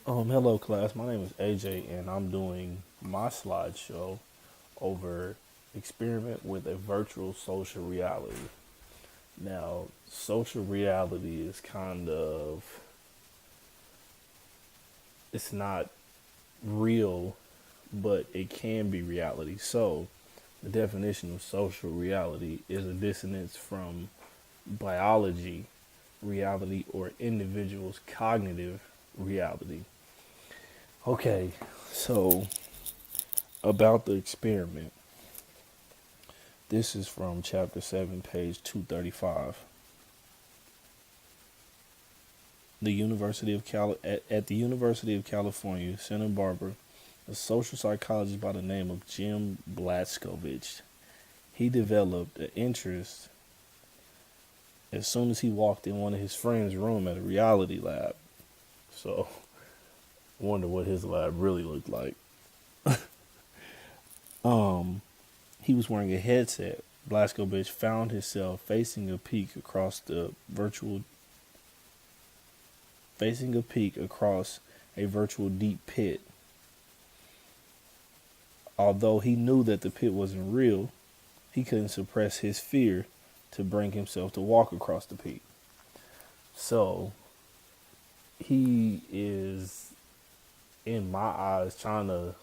Hello class. My name is AJ, and I'm doing my slideshow over experiment with a virtual social reality. Now, social reality is it's not real, but it can be reality. So, the definition of social reality is a dissonance from biology reality or individual's cognitive reality. Okay, so about the experiment. This is from chapter 7, page 235. At the University of California, Santa Barbara, a social psychologist by the name of Jim Blazkowicz. He developed an interest as soon as he walked in one of his friend's room at a reality lab. So, I wonder what his lab really looked like. Um, he was wearing a headset. Blazkowicz found himself facing a peak across a virtual deep pit. Although he knew that the pit wasn't real, he couldn't suppress his fear to bring himself to walk across the peak. So he is, in my eyes, trying to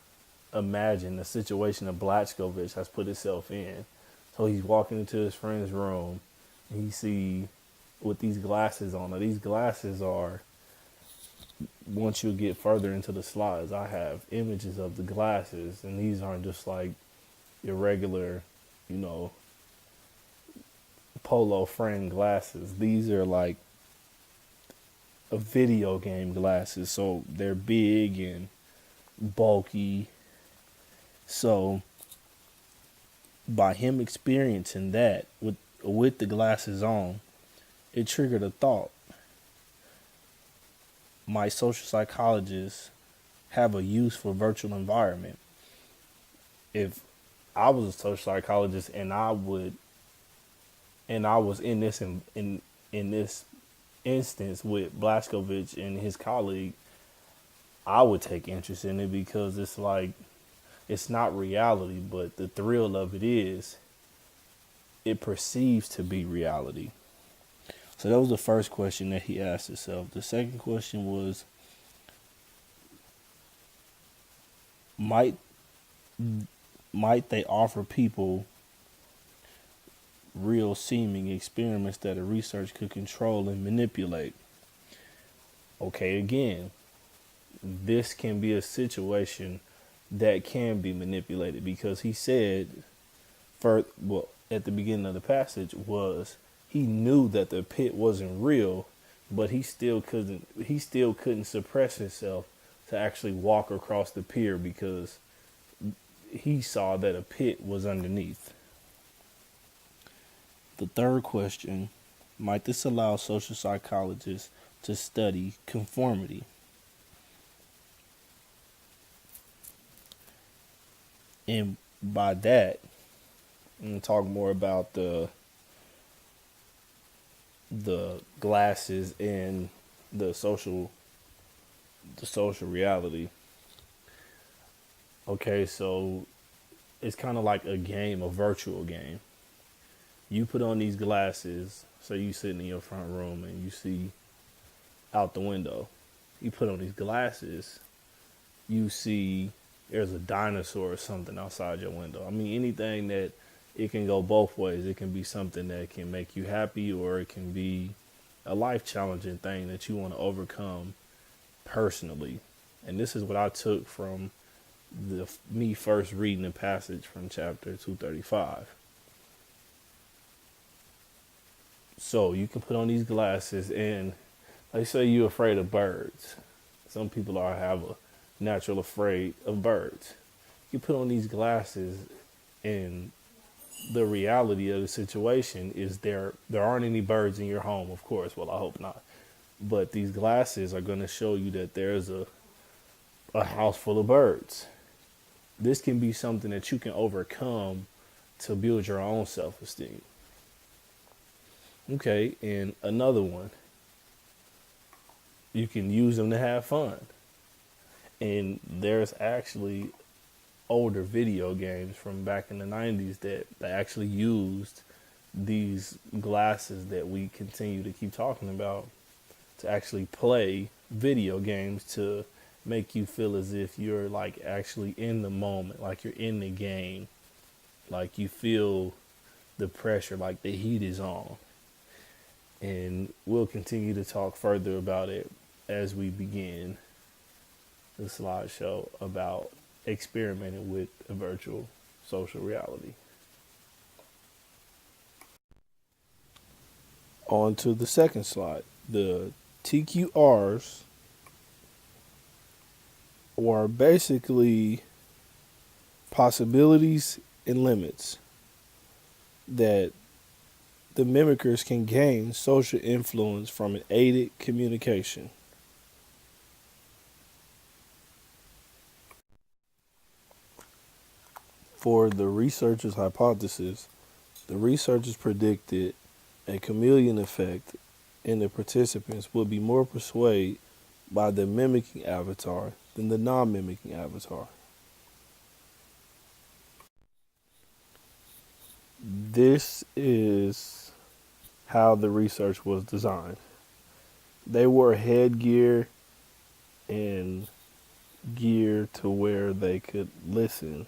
imagine the situation that Blazkowicz has put himself in. So he's walking into his friend's room and he see with these glasses on. Now these glasses are, once you get further into the slides, I have images of the glasses, and these aren't just like your regular, you know, polo frame glasses. These are like a video game glasses, so they're big and bulky. So by him experiencing that with the glasses on, it triggered a thought. My social psychologists have a use for virtual environment. If I was a social psychologist and I was in this instance with Blazkowicz and his colleague, I would take interest in it because it's like it's not reality, but the thrill of it is it perceives to be reality. So that was the first question that he asked himself. The second question was, might might they offer people real seeming experiments that a research could control and manipulate? Okay, again, this can be a situation that can be manipulated because he said, at the beginning of the passage was he knew that the pit wasn't real, but he still couldn't suppress himself to actually walk across the pier because he saw that a pit was underneath. The third question, might this allow social psychologists to study conformity? And by that, I'm going to talk more about the glasses and the social reality. Okay, so it's kind of like a game, a virtual game. You put on these glasses, so you sitting in your front room and you see out the window. You put on these glasses, you see there's a dinosaur or something outside your window. I mean, anything that it can go both ways. It can be something that can make you happy, or it can be a life challenging thing that you want to overcome personally. And this is what I took from me first reading the passage from chapter 235. So you can put on these glasses, and they say you're afraid of birds. Some people have a natural afraid of birds. You put on these glasses, and the reality of the situation is there aren't any birds in your home, of course. Well, I hope not. But these glasses are going to show you that there's a house full of birds. This can be something that you can overcome to build your own self-esteem. Okay, and another one, you can use them to have fun. And there's actually older video games from back in the 90s that actually used these glasses that we continue to keep talking about to actually play video games to make you feel as if you're like actually in the moment, like you're in the game, like you feel the pressure, like the heat is on. And we'll continue to talk further about it as we begin the slideshow about experimenting with a virtual social reality. On to the second slide. The TQRs were basically possibilities and limits that the mimickers can gain social influence from an aided communication. For the researchers' hypothesis, the researchers predicted a chameleon effect in the participants would be more persuaded by the mimicking avatar than the non-mimicking avatar. This is how the research was designed. They wore headgear and gear to where they could listen,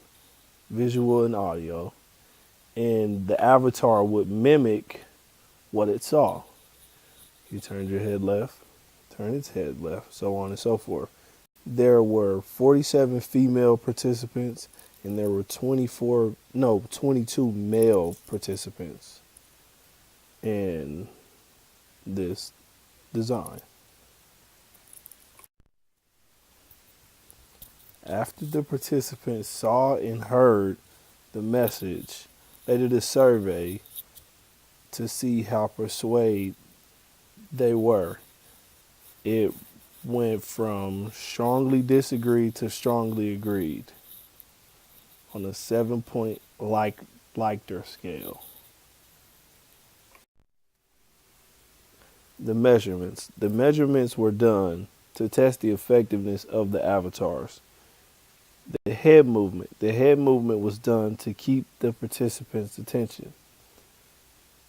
visual and audio, and the avatar would mimic what it saw. You turned your head left, turn its head left, so on and so forth. There were 47 female participants and there were 22 male participants in this design. After the participants saw and heard the message, they did a survey to see how persuaded they were. It went from strongly disagreed to strongly agreed on a 7-point Likert scale. The measurements were done to test the effectiveness of the avatars. The head movement was done to keep the participants' attention.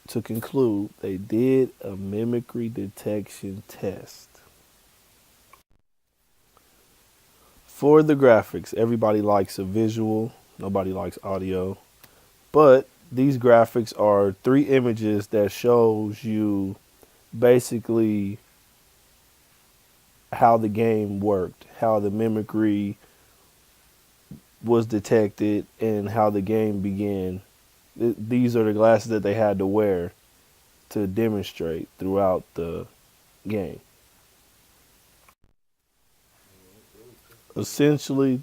To conclude, they did a mimicry detection test. For the graphics, everybody likes a visual, nobody likes audio. But these graphics are 3 images that shows you basically how the game worked, how the mimicry was detected, and how the game began. These are the glasses that they had to wear to demonstrate throughout the game. Essentially,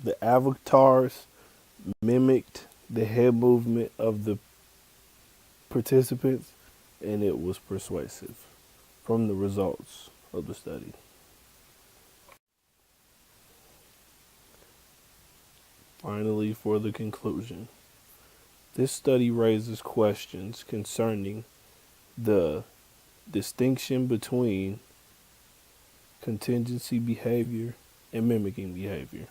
the avatars mimicked the head movement of the participants, and it was persuasive from the results of the study. Finally, for the conclusion, this study raises questions concerning the distinction between contingency behavior and mimicking behavior.